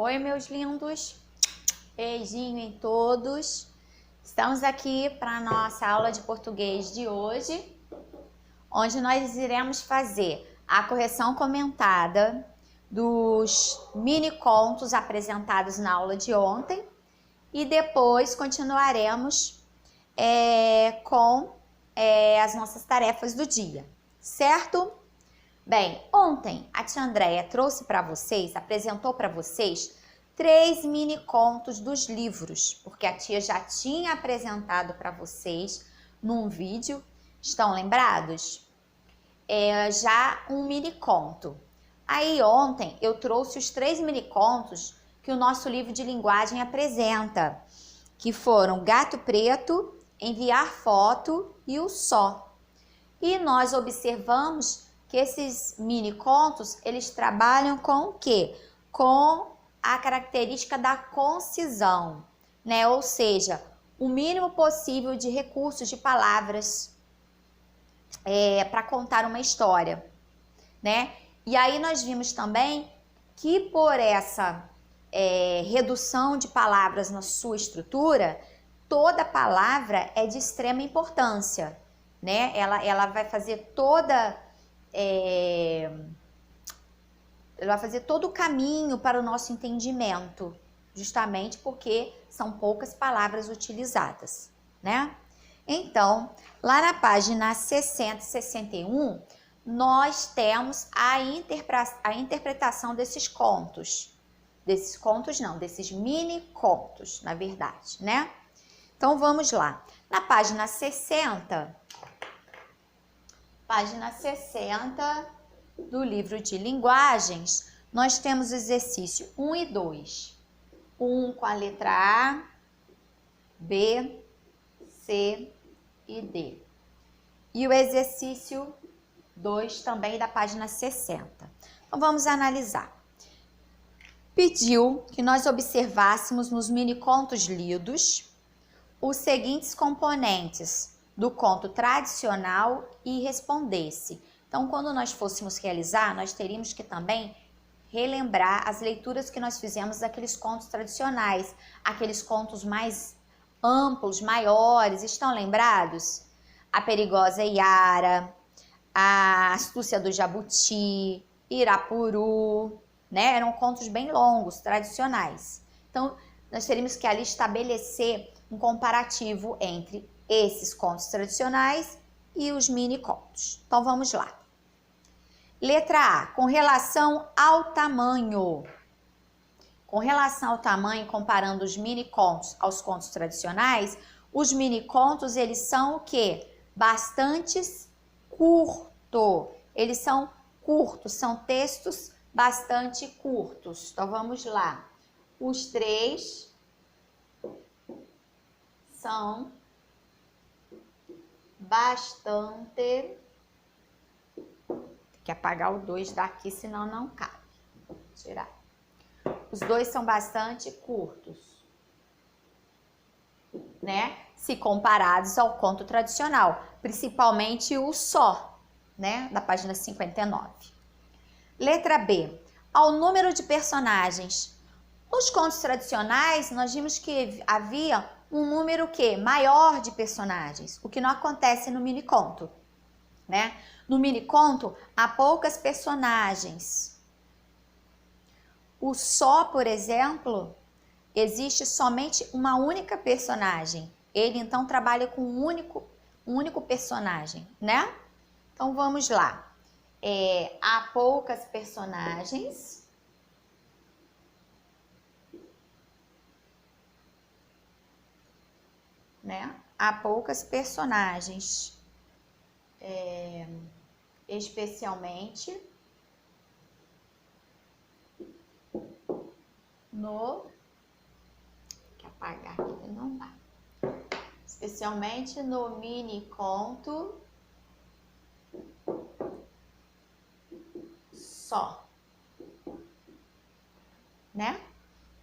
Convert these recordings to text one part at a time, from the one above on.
Oi, meus lindos, beijinho em todos. Estamos aqui para a nossa aula de português de hoje, onde nós iremos fazer a correção comentada dos mini contos apresentados na aula de ontem e depois continuaremos com as nossas tarefas do dia, certo? Bem, ontem a tia Andréia trouxe para vocês, apresentou para vocês 3 mini contos dos livros, porque a tia já tinha apresentado para vocês num vídeo, estão lembrados? Já um mini conto. Aí ontem eu trouxe os 3 mini contos que o nosso livro de linguagem apresenta, que foram Gato Preto, Enviar Foto e O Só. E nós observamos que esses mini contos, eles trabalham com o quê? Com a característica da concisão, né? Ou seja, o mínimo possível de recursos, de palavras para contar uma história, né? E aí nós vimos também que por essa redução de palavras na sua estrutura, toda palavra é de extrema importância, né? Ela vai fazer ela vai fazer todo o caminho para o nosso entendimento, justamente porque são poucas palavras utilizadas, né? Então, lá na página 60 e 61, nós temos a interpretação desses contos. Desses mini contos, na verdade, né? Então, vamos lá. Na página 60... Página 60 do livro de linguagens, nós temos o exercício 1 e 2. 1 com a letra A, B, C e D. E o exercício 2 também da página 60. Então, vamos analisar. Pediu que nós observássemos nos mini contos lidos os seguintes componentes do conto tradicional e respondesse. Então, quando nós fôssemos realizar, nós teríamos que também relembrar as leituras que nós fizemos daqueles contos tradicionais, aqueles contos mais amplos, maiores, estão lembrados? A Perigosa Iara, a Astúcia do Jabuti, Irapuru, né? Eram contos bem longos, tradicionais. Então, nós teríamos que ali estabelecer um comparativo entre esses contos tradicionais e os mini contos. Então, vamos lá. Letra A, com relação ao tamanho. Com relação ao tamanho, comparando os mini contos aos contos tradicionais, os mini contos, eles são o quê? Bastante curto. Eles são curtos, são textos bastante curtos. Então, vamos lá. Os 3 são bastante... Tem que apagar o 2 daqui, senão não cabe. Vou tirar. Os 2 são bastante curtos, né? Se comparados ao conto tradicional, principalmente o Só, né? Da página 59. Letra B. Ao número de personagens. Nos contos tradicionais, nós vimos que havia um número maior de personagens, o que não acontece no mini conto, né? No mini conto, há poucas personagens. O Só, por exemplo, existe somente uma única personagem. Ele, então, trabalha com um único personagem, né? Então, vamos lá. Há poucas personagens. Né? Há poucas personagens, especialmente no... Tem que apagar aqui, não dá. Especialmente no mini conto Só, né?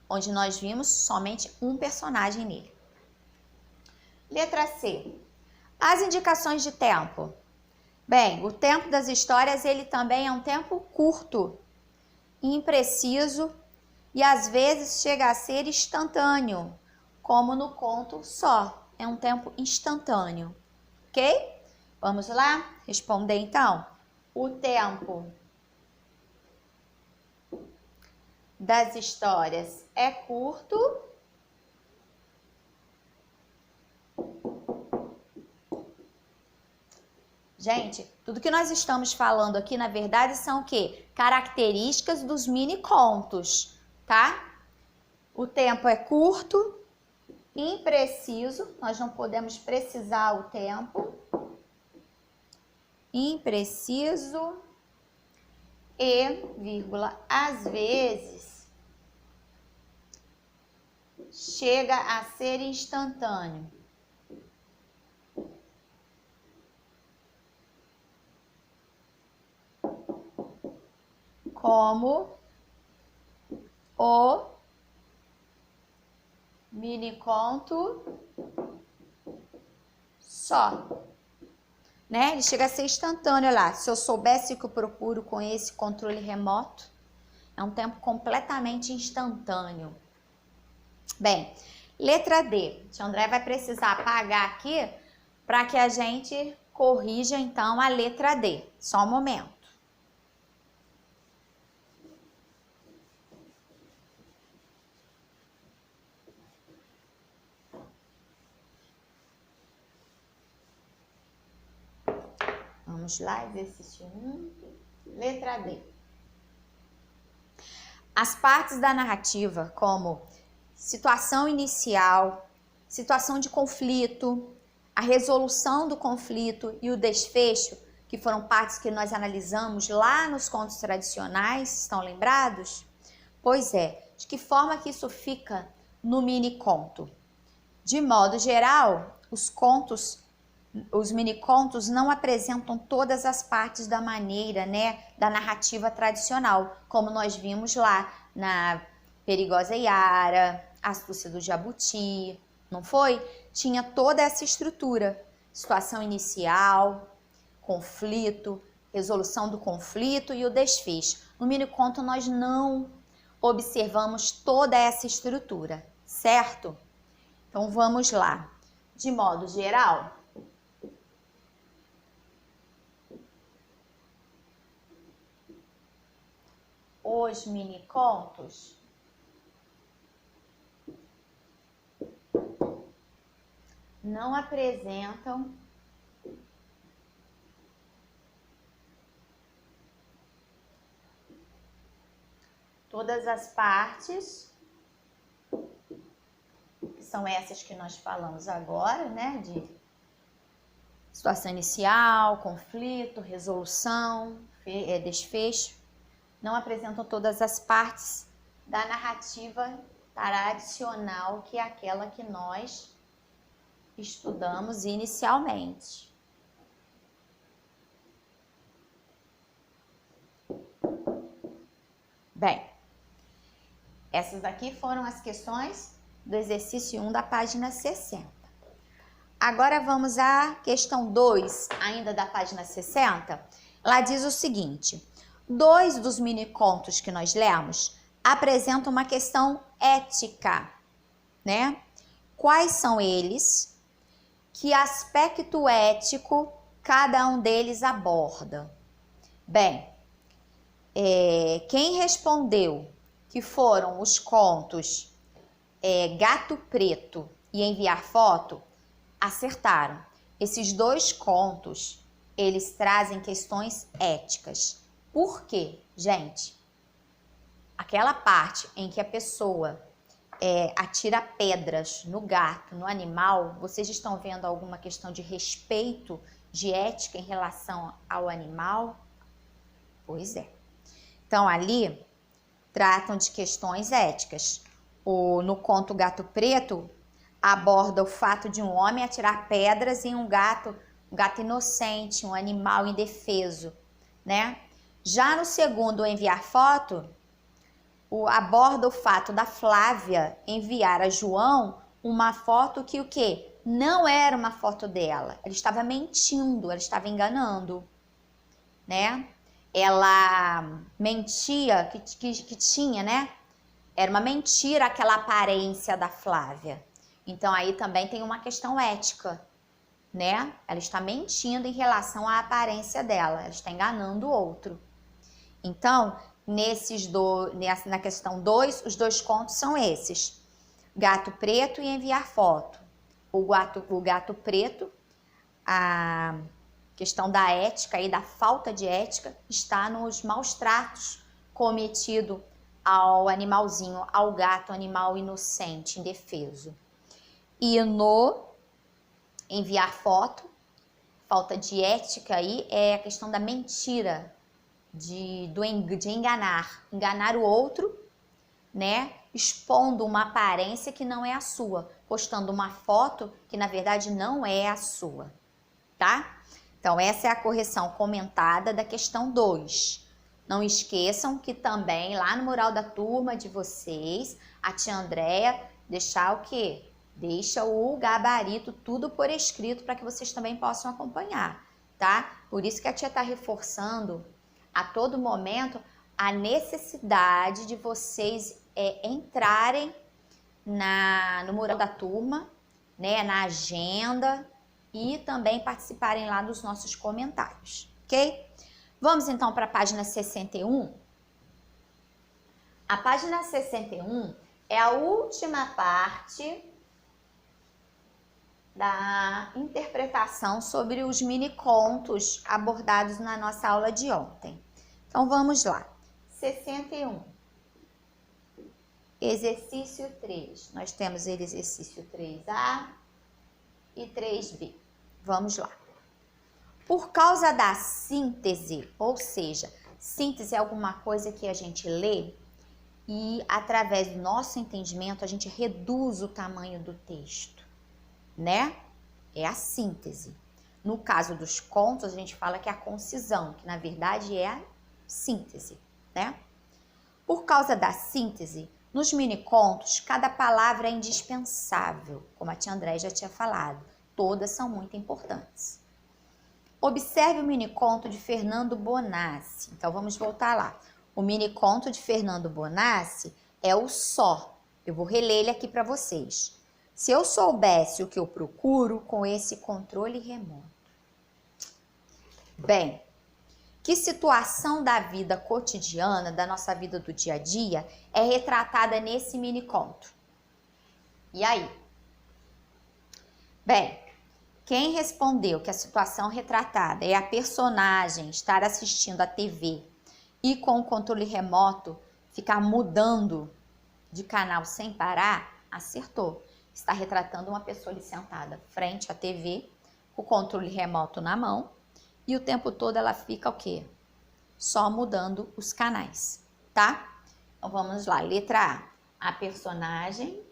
Onde nós vimos somente um personagem nele. Letra C. As indicações de tempo. Bem, o tempo das histórias, ele também é um tempo curto, impreciso, e às vezes chega a ser instantâneo, como no conto só. É um tempo instantâneo, ok? Vamos lá responder então. O tempo das histórias é curto. Gente, tudo que nós estamos falando aqui, na verdade, são o quê? Características dos mini contos, tá? O tempo é curto, impreciso, nós não podemos precisar o tempo. Impreciso e, vírgula, às vezes chega a ser instantâneo. Como o mini conto só. Né? Ele chega a ser instantâneo, olha lá. Se eu soubesse o que eu procuro com esse controle remoto, é um tempo completamente instantâneo. Bem, letra D. O André vai precisar apagar aqui para que a gente corrija então a letra D. Só um momento. Vamos lá, exercício 1, letra D. As partes da narrativa, como situação inicial, situação de conflito, a resolução do conflito e o desfecho, que foram partes que nós analisamos lá nos contos tradicionais, estão lembrados? Pois é, de que forma que isso fica no mini conto? De modo geral, os mini-contos não apresentam todas as partes da maneira, né, da narrativa tradicional, como nós vimos lá na Perigosa Yara, Astúcia do Jabuti, não foi? Tinha toda essa estrutura, situação inicial, conflito, resolução do conflito e o desfecho. No mini-conto nós não observamos toda essa estrutura, certo? Então vamos lá. De modo geral, os mini-contos não apresentam todas as partes, que são essas que nós falamos agora, né? De situação inicial, conflito, resolução, desfecho. Não apresentam todas as partes da narrativa tradicional, que é aquela que nós estudamos inicialmente. Bem, essas aqui foram as questões do exercício 1 da página 60. Agora vamos à questão 2, ainda da página 60. Lá diz o seguinte: 2 dos mini-contos que nós lemos apresentam uma questão ética, né? Quais são eles? Que aspecto ético cada um deles aborda? Bem, quem respondeu que foram os contos Gato Preto e Enviar Foto, acertaram. Esses 2 contos, eles trazem questões éticas. Por quê, gente? Aquela parte em que a pessoa atira pedras no gato, no animal, vocês estão vendo alguma questão de respeito, de ética em relação ao animal? Pois é. Então, ali, tratam de questões éticas. No conto Gato Preto, aborda o fato de um homem atirar pedras em um gato inocente, um animal indefeso, né? Já no segundo, Enviar Foto, aborda o fato da Flávia enviar a João uma foto que o quê? Não era uma foto dela. Ela estava mentindo, ela estava enganando, né? Ela mentia que tinha, né? Era uma mentira aquela aparência da Flávia. Então aí também tem uma questão ética, né? Ela está mentindo em relação à aparência dela, ela está enganando o outro. Então, na questão 2, os dois contos são esses. Gato Preto e Enviar Foto. O gato preto, a questão da ética e da falta de ética está nos maus tratos cometidos ao animalzinho, ao gato, animal inocente, indefeso. E no Enviar Foto, falta de ética aí é a questão da mentira, de enganar o outro, né? Expondo uma aparência que não é a sua, postando uma foto que na verdade não é a sua, tá? Então essa é a correção comentada da questão 2. Não esqueçam que também lá no mural da turma de vocês, a tia Andréia deixar o quê? Deixa o gabarito tudo por escrito para que vocês também possam acompanhar, tá? Por isso que a tia está reforçando a todo momento a necessidade de vocês entrarem no mural da turma, né, na agenda e também participarem lá dos nossos comentários, ok? Vamos então para a página 61. A página 61 é a última parte da interpretação sobre os mini contos abordados na nossa aula de ontem. Então vamos lá. 61. Exercício 3. Nós temos exercício 3A e 3B. Vamos lá. Por causa da síntese, ou seja, síntese é alguma coisa que a gente lê e através do nosso entendimento a gente reduz o tamanho do texto, né? É a síntese. No caso dos contos, a gente fala que é a concisão, que na verdade é a síntese, né? Por causa da síntese, nos mini contos, cada palavra é indispensável, como a tia André já tinha falado. Todas são muito importantes. Observe o mini conto de Fernando Bonassi. Então vamos voltar lá. O mini conto de Fernando Bonassi é o só. Eu vou reler ele aqui para vocês. Se eu soubesse o que eu procuro com esse controle remoto. Bem, que situação da vida cotidiana, da nossa vida do dia a dia, é retratada nesse mini conto? E aí? Bem, quem respondeu que a situação retratada é a personagem estar assistindo a TV e com o controle remoto ficar mudando de canal sem parar, acertou. Está retratando uma pessoa ali sentada frente à TV, com o controle remoto na mão, e o tempo todo ela fica o quê? Só mudando os canais, tá? Então vamos lá, letra A. A personagem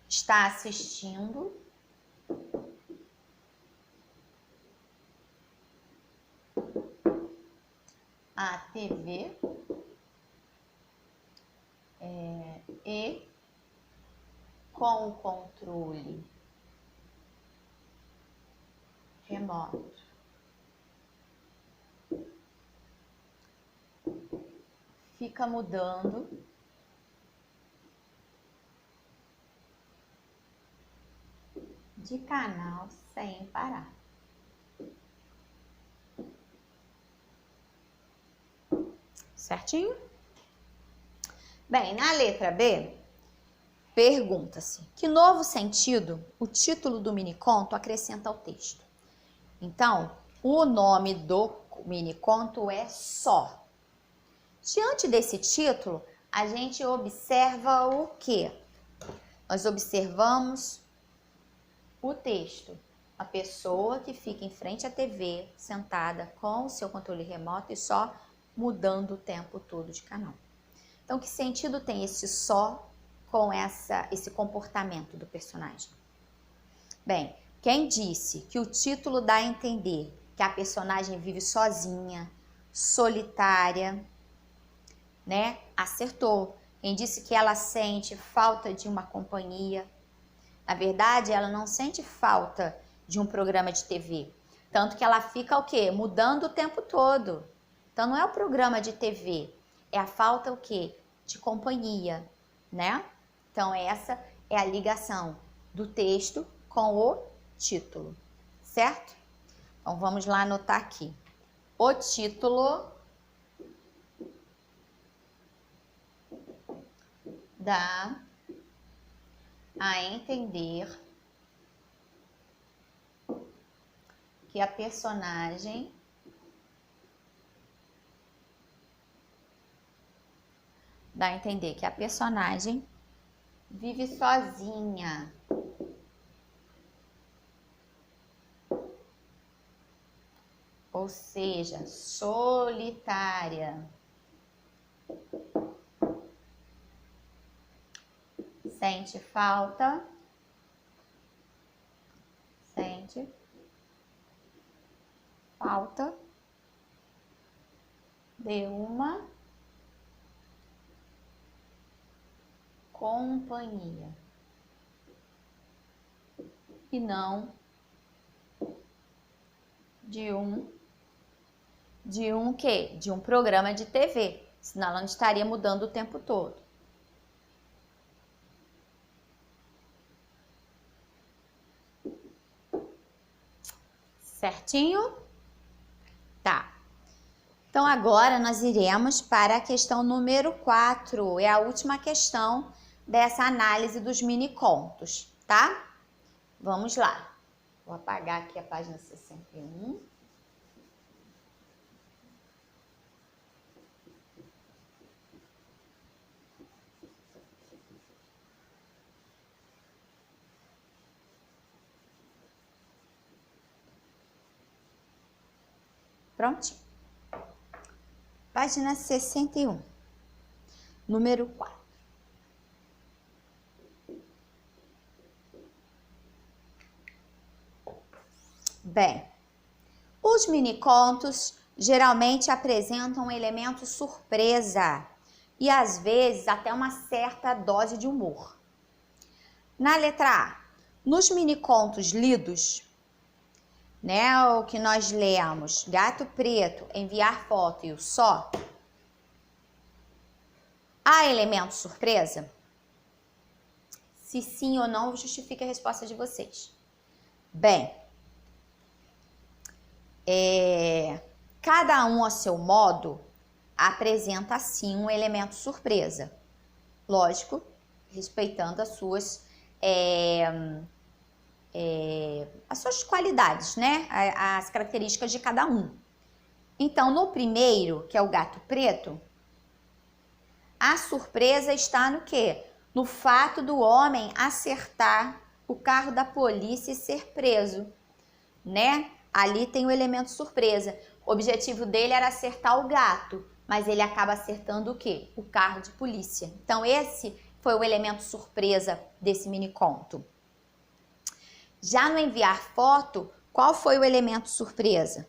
está assistindo a TV e com o controle remoto fica mudando de canal sem parar. Certinho? Bem, na letra B, pergunta-se: que novo sentido o título do miniconto acrescenta ao texto? Então, o nome do miniconto é Só. Diante desse título, a gente observa o quê? Nós observamos o texto. A pessoa que fica em frente à TV, sentada com o seu controle remoto e só mudando o tempo todo de canal. Então, que sentido tem esse só com esse comportamento do personagem? Bem, quem disse que o título dá a entender que a personagem vive sozinha, solitária, né? Acertou. Quem disse que ela sente falta de uma companhia? Na verdade, ela não sente falta de um programa de TV. Tanto que ela fica o quê? Mudando o tempo todo. Então, não é o programa de TV, é a falta o quê? De companhia, né? Então, essa é a ligação do texto com o título, certo? Então, vamos lá anotar aqui. O título dá a entender que a personagem vive sozinha. Ou seja, solitária. Sente falta de uma companhia e não de um quê? De um programa de TV, senão ela não estaria mudando o tempo todo. Certinho? Tá. Então, agora nós iremos para a questão número 4. É a última questão dessa análise dos mini-contos, tá? Vamos lá. Vou apagar aqui a página 61. Prontinho. Página 61, número 4. Bem, os mini-contos geralmente apresentam um elemento surpresa e às vezes até uma certa dose de humor. Na letra A, nos mini-contos lidos, né, o que nós lemos, Gato Preto, Enviar Foto e o Só, há elemento surpresa? Se sim ou não, justifique a resposta de vocês. Bem, cada um a seu modo apresenta sim um elemento surpresa. Lógico, respeitando as suas qualidades, né? As características de cada um. Então, no primeiro, que é o Gato Preto, a surpresa está no quê? No fato do homem acertar o carro da polícia e ser preso, né? Ali tem o elemento surpresa. O objetivo dele era acertar o gato, mas ele acaba acertando o quê? O carro de polícia. Então, esse foi o elemento surpresa desse mini-conto. Já no Enviar Foto, qual foi o elemento surpresa?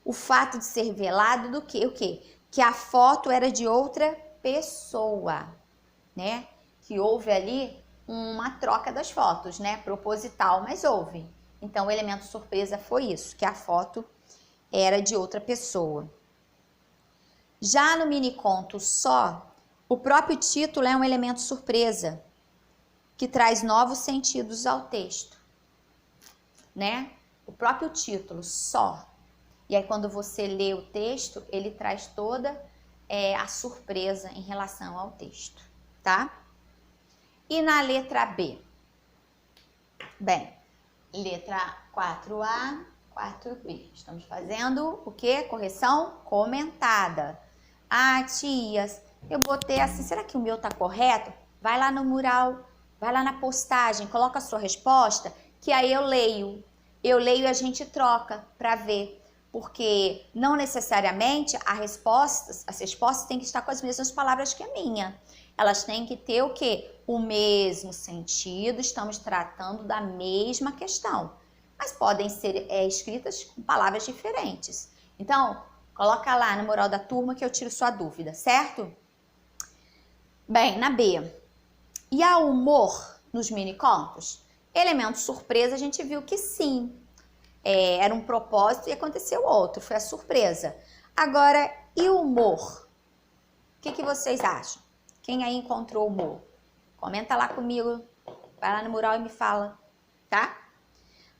O fato de ser velado do quê? O quê? Que a foto era de outra pessoa, né? Que houve ali uma troca das fotos, né? Proposital, mas houve. Então, o elemento surpresa foi isso, que a foto era de outra pessoa. Já no mini-conto Só, o próprio título é um elemento surpresa, que traz novos sentidos ao texto, né? O próprio título, Só. E aí, quando você lê o texto, ele traz toda a surpresa em relação ao texto, tá? E na letra B? Bem, letra 4A, 4B. Estamos fazendo o quê? Correção comentada. Ah, tias, eu botei assim, será que o meu tá correto? Vai lá no mural, vai lá na postagem, coloca a sua resposta, que aí eu leio. Eu leio e a gente troca para ver. Porque não necessariamente as respostas têm que estar com as mesmas palavras que a minha. Elas têm que ter o quê? O mesmo sentido, estamos tratando da mesma questão. Mas podem ser escritas com palavras diferentes. Então, coloca lá no mural da turma que eu tiro sua dúvida, certo? Bem, na B. E há humor nos mini-contos? Elemento surpresa, a gente viu que sim. era um propósito e aconteceu outro, foi a surpresa. Agora, e o humor? O que vocês acham? Quem aí encontrou humor? Comenta lá comigo, vai lá no mural e me fala, tá?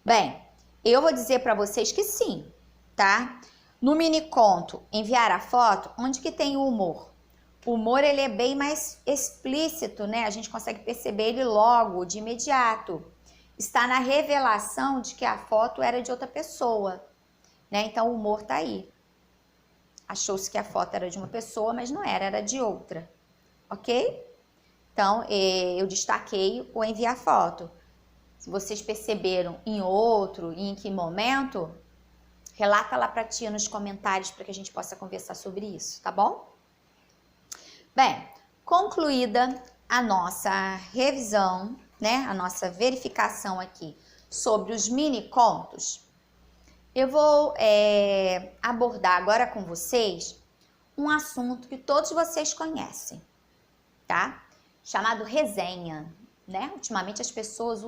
Bem, eu vou dizer para vocês que sim, tá? No mini conto, enviar a foto, onde que tem o humor? O humor, ele é bem mais explícito, né? A gente consegue perceber ele logo, de imediato. Está na revelação de que a foto era de outra pessoa, né? Então, o humor tá aí. Achou-se que a foto era de uma pessoa, mas não era, era de outra, ok? Então, eu destaquei o enviar foto. Se vocês perceberam em outro e em que momento, relata lá pra tia nos comentários para que a gente possa conversar sobre isso, tá bom? Bem, concluída a nossa revisão, né, a nossa verificação aqui sobre os mini contos, eu vou abordar agora com vocês um assunto que todos vocês conhecem, tá? Chamado resenha, né? Ultimamente as pessoas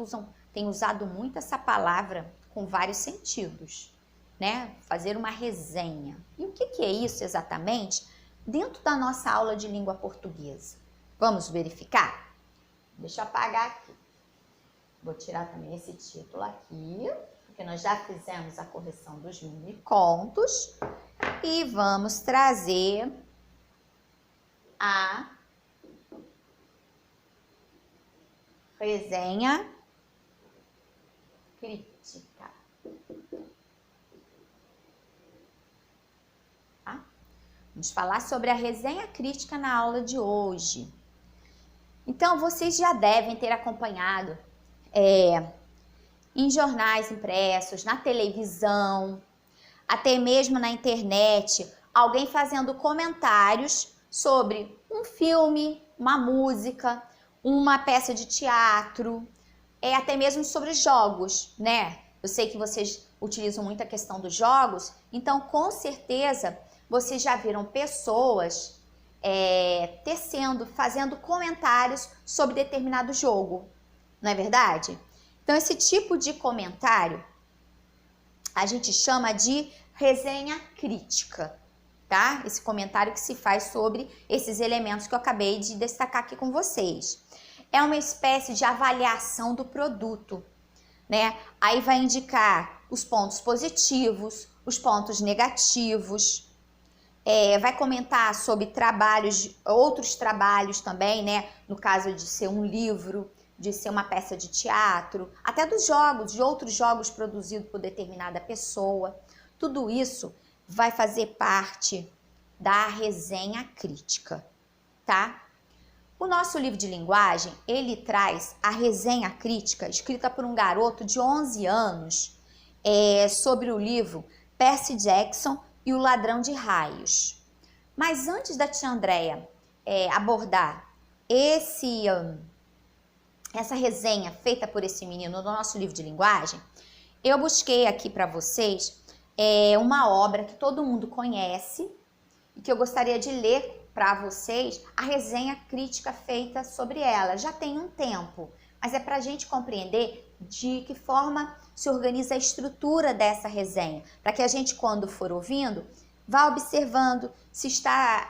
têm usado muito essa palavra com vários sentidos, né? Fazer uma resenha. E o que é isso exatamente? Dentro da nossa aula de língua portuguesa. Vamos verificar? Deixa eu apagar aqui. Vou tirar também esse título aqui, porque nós já fizemos a correção dos mini contos. E vamos trazer a resenha crítica. Vamos falar sobre a resenha crítica na aula de hoje. Então, vocês já devem ter acompanhado em jornais impressos, na televisão, até mesmo na internet, alguém fazendo comentários sobre um filme, uma música, uma peça de teatro, até mesmo sobre jogos, né? Eu sei que vocês utilizam muito a questão dos jogos, então com certeza vocês já viram pessoas fazendo comentários sobre determinado jogo, não é verdade? Então esse tipo de comentário a gente chama de resenha crítica, tá? Esse comentário que se faz sobre esses elementos que eu acabei de destacar aqui com vocês. É uma espécie de avaliação do produto, né? Aí vai indicar os pontos positivos, os pontos negativos, vai comentar sobre trabalhos, outros trabalhos também, né? No caso de ser um livro, de ser uma peça de teatro, até dos jogos, de outros jogos produzidos por determinada pessoa. Tudo isso vai fazer parte da resenha crítica, tá? O nosso livro de linguagem, ele traz a resenha crítica escrita por um garoto de 11 anos sobre o livro Percy Jackson e o Ladrão de Raios. Mas antes da tia Andréia abordar essa resenha feita por esse menino no nosso livro de linguagem, eu busquei aqui para vocês uma obra que todo mundo conhece e que eu gostaria de ler para vocês a resenha crítica feita sobre ela. Já tem um tempo, mas é para a gente compreender de que forma se organiza a estrutura dessa resenha, para que a gente, quando for ouvindo, vá observando se está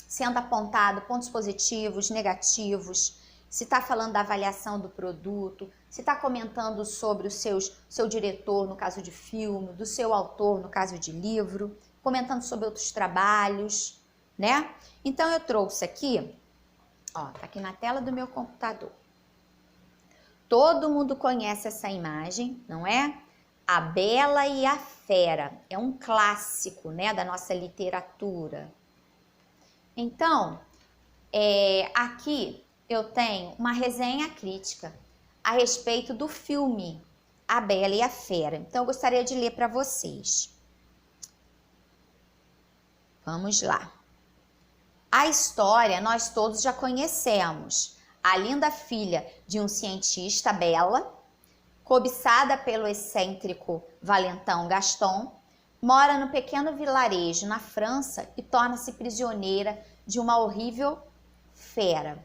sendo apontado pontos positivos, negativos, se está falando da avaliação do produto, se está comentando sobre o seu diretor, no caso de filme, do seu autor, no caso de livro, comentando sobre outros trabalhos, né? Então, eu trouxe aqui, ó, tá aqui na tela do meu computador. Todo mundo conhece essa imagem, não é? A Bela e a Fera. É um clássico, né, da nossa literatura. Então, aqui eu tenho uma resenha crítica a respeito do filme A Bela e a Fera. Então, eu gostaria de ler para vocês. Vamos lá. A história nós todos já conhecemos. A linda filha de um cientista, Bela, cobiçada pelo excêntrico valentão Gaston, mora no pequeno vilarejo na França e torna-se prisioneira de uma horrível fera,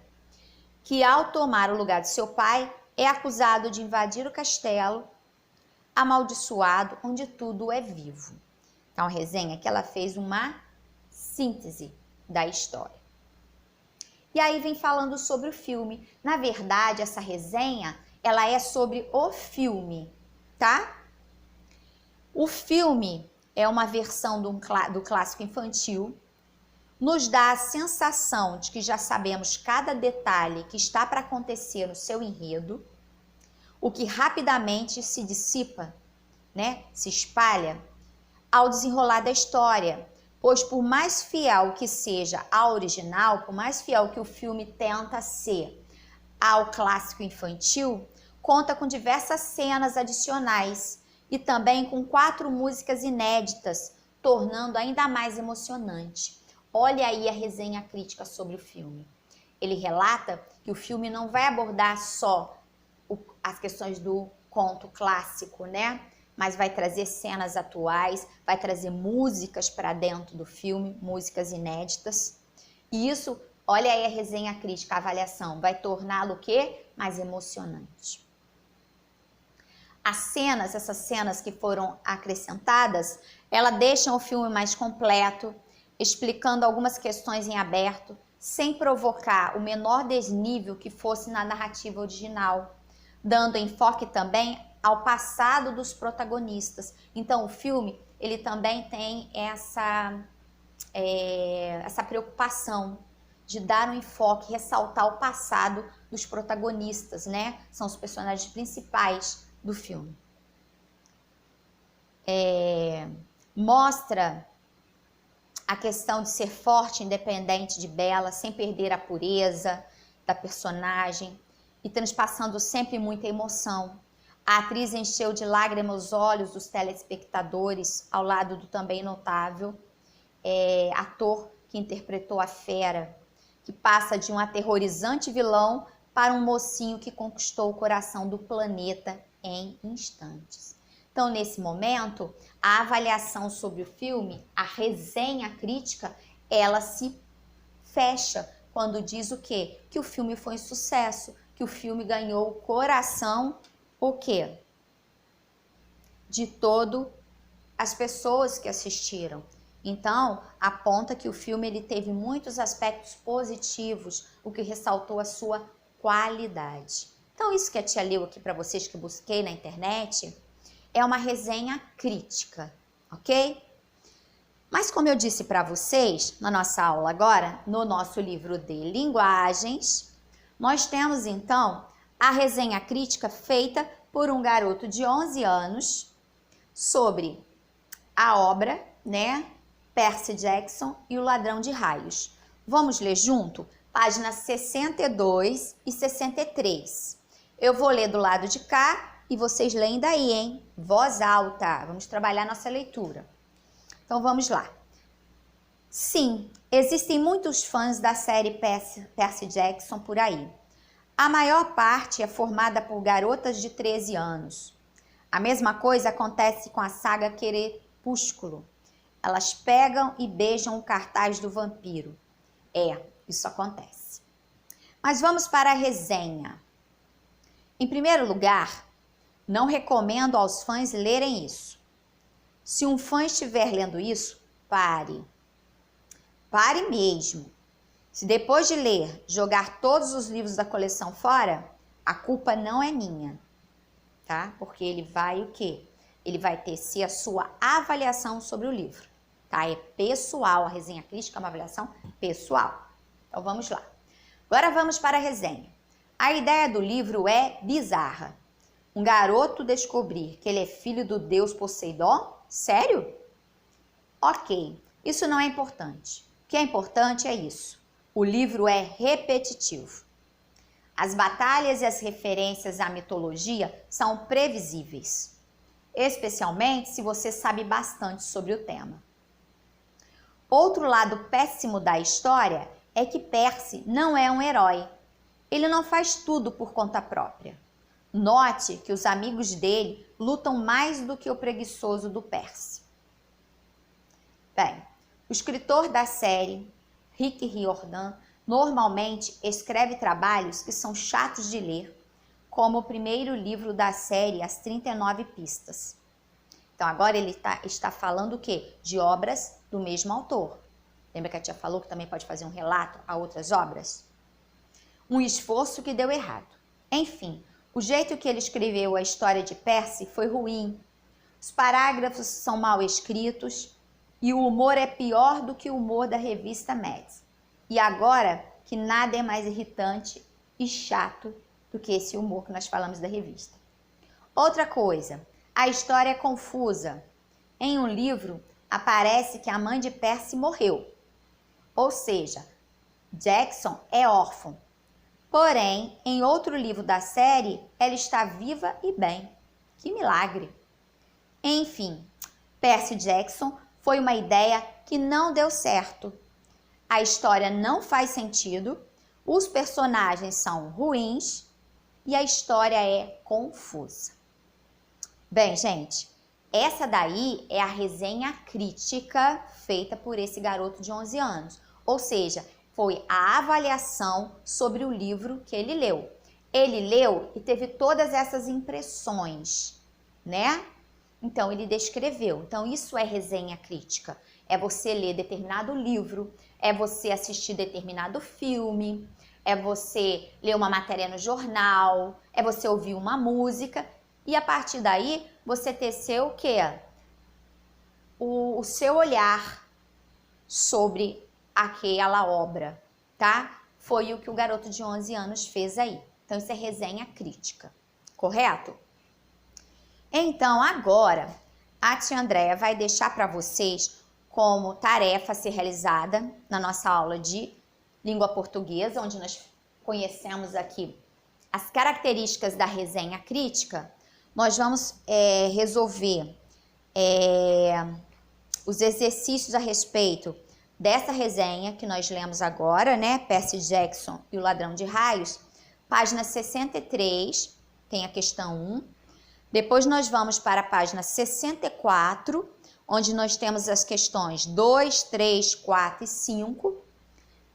que ao tomar o lugar de seu pai é acusado de invadir o castelo amaldiçoado, onde tudo é vivo. Então, a resenha que ela fez uma síntese da história. E aí vem falando sobre o filme. Na verdade, essa resenha, ela é sobre o filme, tá? O filme é uma versão do clássico infantil, nos dá a sensação de que já sabemos cada detalhe que está para acontecer no seu enredo, o que rapidamente se dissipa, né? Se espalha ao desenrolar da história, pois por mais fiel que seja a original, por mais fiel que o filme tenta ser ao clássico infantil, conta com diversas cenas adicionais e também com 4 músicas inéditas, tornando ainda mais emocionante. Olha aí a resenha crítica sobre o filme. Ele relata que o filme não vai abordar só as questões do conto clássico, né? Mas vai trazer cenas atuais, vai trazer músicas para dentro do filme, músicas inéditas. E isso, olha aí a resenha crítica, a avaliação, vai torná-lo o quê? Mais emocionante. As cenas, essas cenas que foram acrescentadas, elas deixam o filme mais completo, explicando algumas questões em aberto, sem provocar o menor desnível que fosse na narrativa original, dando enfoque também ao passado dos protagonistas. Então, o filme, ele também tem essa preocupação de dar um enfoque, ressaltar o passado dos protagonistas, né? São os personagens principais do filme. Mostra a questão de ser forte, independente de Bela, sem perder a pureza da personagem e transpassando sempre muita emoção. A atriz encheu de lágrimas os olhos dos telespectadores, ao lado do também notável ator que interpretou a fera, que passa de um aterrorizante vilão para um mocinho que conquistou o coração do planeta em instantes. Então, nesse momento, a avaliação sobre o filme, a resenha crítica, ela se fecha quando diz o quê? Que o filme foi um sucesso, que o filme ganhou o coração, o quê? De todas as pessoas que assistiram. Então, aponta que o filme ele teve muitos aspectos positivos, o que ressaltou a sua qualidade. Então, isso que a tia leu aqui para vocês, que eu busquei na internet, é uma resenha crítica, ok? Mas como eu disse para vocês, na nossa aula agora, no nosso livro de linguagens, nós temos então a resenha crítica feita por um garoto de 11 anos sobre a obra, né? Percy Jackson e o Ladrão de Raios. Vamos ler junto? Páginas 62 e 63. Eu vou ler do lado de cá e vocês leem daí, hein? Voz alta. Vamos trabalhar nossa leitura. Então, vamos lá. Sim, existem muitos fãs da série Percy Jackson por aí. A maior parte é formada por garotas de 13 anos. A mesma coisa acontece com a saga Crepúsculo. Elas pegam e beijam o cartaz do vampiro. Isso acontece. Mas vamos para a resenha. Em primeiro lugar, não recomendo aos fãs lerem isso. Se um fã estiver lendo isso, pare. Pare mesmo. Se depois de ler, jogar todos os livros da coleção fora, a culpa não é minha, tá? Porque ele vai o quê? Ele vai tecer a sua avaliação sobre o livro, tá? É pessoal, a resenha crítica é uma avaliação pessoal. Então vamos lá. Agora vamos para a resenha. A ideia do livro é bizarra. Um garoto descobrir que ele é filho do deus Poseidon? Sério? Ok, isso não é importante. O que é importante é isso. O livro é repetitivo. As batalhas e as referências à mitologia são previsíveis, especialmente se você sabe bastante sobre o tema. Outro lado péssimo da história é que Percy não é um herói. Ele não faz tudo por conta própria. Note que os amigos dele lutam mais do que o preguiçoso do Percy. Bem, o escritor da série, Rick Riordan, normalmente escreve trabalhos que são chatos de ler, como o primeiro livro da série As 39 Pistas. Então, agora ele está falando o quê? De obras do mesmo autor. Lembra que a tia falou que também pode fazer um relato a outras obras? Um esforço que deu errado. Enfim, o jeito que ele escreveu a história de Percy foi ruim. Os parágrafos são mal escritos e o humor é pior do que o humor da revista Mads. E agora que nada é mais irritante e chato do que esse humor que nós falamos da revista. Outra coisa, a história é confusa. Em um livro, aparece que a mãe de Percy morreu. Ou seja, Jackson é órfão. Porém, em outro livro da série, ela está viva e bem. Que milagre! Enfim, Percy Jackson foi uma ideia que não deu certo. A história não faz sentido, os personagens são ruins e a história é confusa. Bem, gente, essa daí é a resenha crítica feita por esse garoto de 11 anos. Ou seja, foi a avaliação sobre o livro que ele leu. Ele leu e teve todas essas impressões, né? Então, ele descreveu. Então, isso é resenha crítica. É você ler determinado livro, é você assistir determinado filme, é você ler uma matéria no jornal, é você ouvir uma música e a partir daí você tecer o quê? O seu olhar sobre aquela obra, tá? Foi o que o garoto de 11 anos fez aí. Então, isso é resenha crítica, correto? Então, agora, a tia Andréia vai deixar para vocês como tarefa a ser realizada na nossa aula de língua portuguesa, onde nós conhecemos aqui as características da resenha crítica. Nós vamos resolver os exercícios a respeito dessa resenha que nós lemos agora, né? Percy Jackson e o Ladrão de Raios, página 63, tem a questão 1. Depois nós vamos para a página 64, onde nós temos as questões 2, 3, 4 e 5.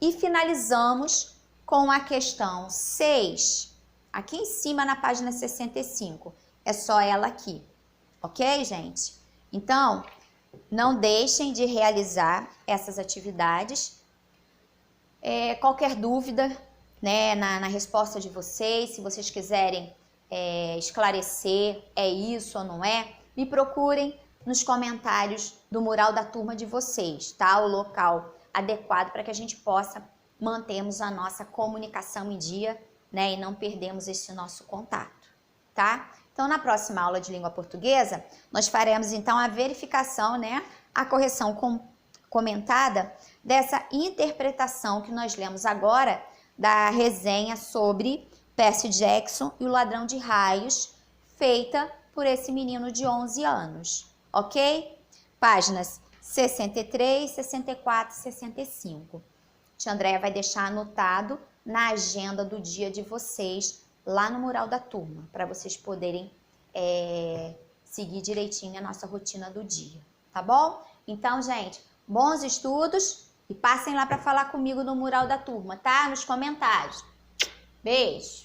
E finalizamos com a questão 6, aqui em cima na página 65. É só ela aqui, ok, gente? Então, não deixem de realizar essas atividades. Qualquer dúvida, né, na resposta de vocês, se vocês quiserem esclarecer, é isso ou não é, me procurem nos comentários do mural da turma de vocês, tá? O local adequado para que a gente possa mantermos a nossa comunicação em dia, né, e não perdermos esse nosso contato, tá? Então, na próxima aula de língua portuguesa, nós faremos então a verificação, né, a correção comentada dessa interpretação que nós lemos agora da resenha sobre Percy Jackson e o Ladrão de Raios, feita por esse menino de 11 anos, ok? Páginas 63, 64 e 65. Tia Andréia vai deixar anotado na agenda do dia de vocês, lá no mural da turma, para vocês poderem seguir direitinho a nossa rotina do dia, tá bom? Então, gente, bons estudos e passem lá para falar comigo no mural da turma, tá? Nos comentários. Beijo!